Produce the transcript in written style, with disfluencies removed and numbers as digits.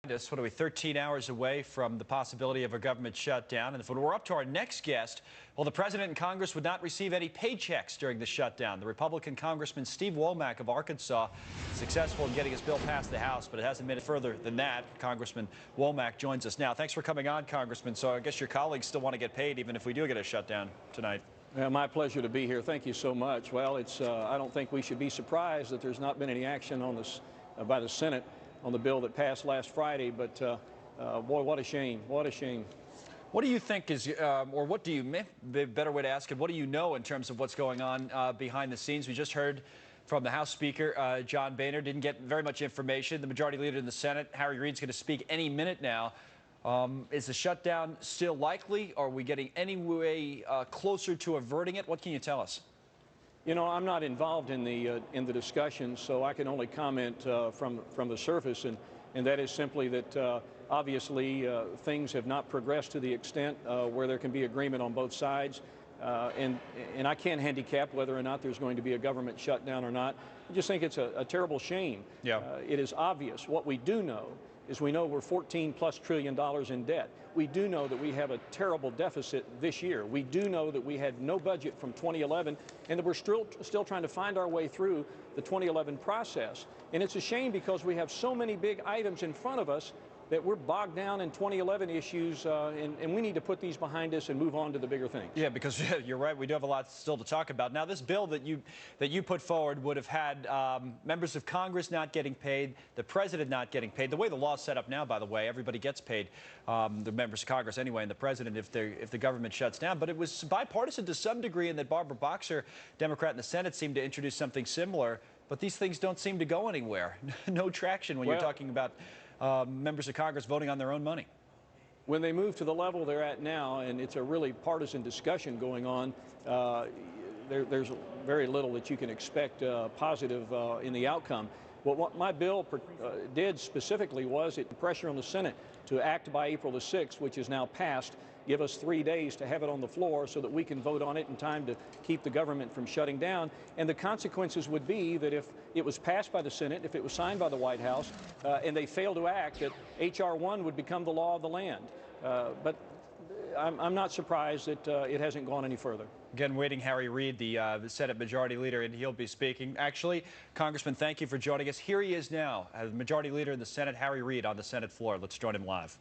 What are we, 13 hours away from the possibility of a government shutdown? And if it were up to our next guest, well, the president and Congress would not receive any paychecks during the shutdown. The Republican Congressman Steve Womack of Arkansas successful in getting his bill past the House, but it hasn't made it further than that. Congressman Womack joins us now. Thanks for coming on, Congressman. So I guess your colleagues still want to get paid even if we do get a shutdown tonight. My pleasure to be here. Thank you so much. Well, I don't think we should be surprised that there's not been any action on this by the Senate on the bill that passed last Friday, but boy, what a shame. What a shame. What do you think is, or what do you, the better way to ask it, what do you know in terms of what's going on behind the scenes? We just heard from the House Speaker, John Boehner, didn't get very much information. The Majority Leader in the Senate, Harry Reid's going to speak any minute now. Is the shutdown still likely? Are we getting any way closer to averting it? What can you tell us? You know, I'm not involved in the discussion, so I can only comment from the surface, and that is simply that obviously things have not progressed to the extent where there can be agreement on both sides, and I can't handicap whether or not there's going to be a government shutdown or not. I just think it's a terrible shame. Yeah. It is obvious. What we do know is we know we're $14+ trillion in debt. We do know that we have a terrible deficit this year. We do know that we had no budget from 2011 and that we're still trying to find our way through the 2011 process. And it's a shame because we have so many big items in front of us that we're bogged down in 2011 issues, and we need to put these behind us and move on to the bigger things. Yeah, because you're right, we do have a lot still to talk about. Now, this bill that you put forward would have had members of Congress not getting paid, the president not getting paid. The way the law is set up now, by the way, everybody gets paid, the members of Congress anyway, and the president if the government shuts down. But it was bipartisan to some degree in that Barbara Boxer, Democrat in the Senate, seemed to introduce something similar. But these things don't seem to go anywhere. No traction when you're talking about members of Congress voting on their own money. When they move to the level they're at now, and it's a really partisan discussion going on, there's very little that you can expect positive in the outcome. But what my bill did specifically was it pressure on the Senate to act by April the 6th, which is now passed, give us 3 days to have it on the floor so that we can vote on it in time to keep the government from shutting down. And the consequences would be that if it was passed by the Senate, if it was signed by the White House, and they fail to act, that H.R. 1 would become the law of the land. But I'm not surprised that it hasn't gone any further. Again, waiting Harry Reid, the Senate Majority Leader, and he'll be speaking. Actually, Congressman, thank you for joining us. Here he is now, Majority Leader in the Senate, Harry Reid, on the Senate floor. Let's join him live.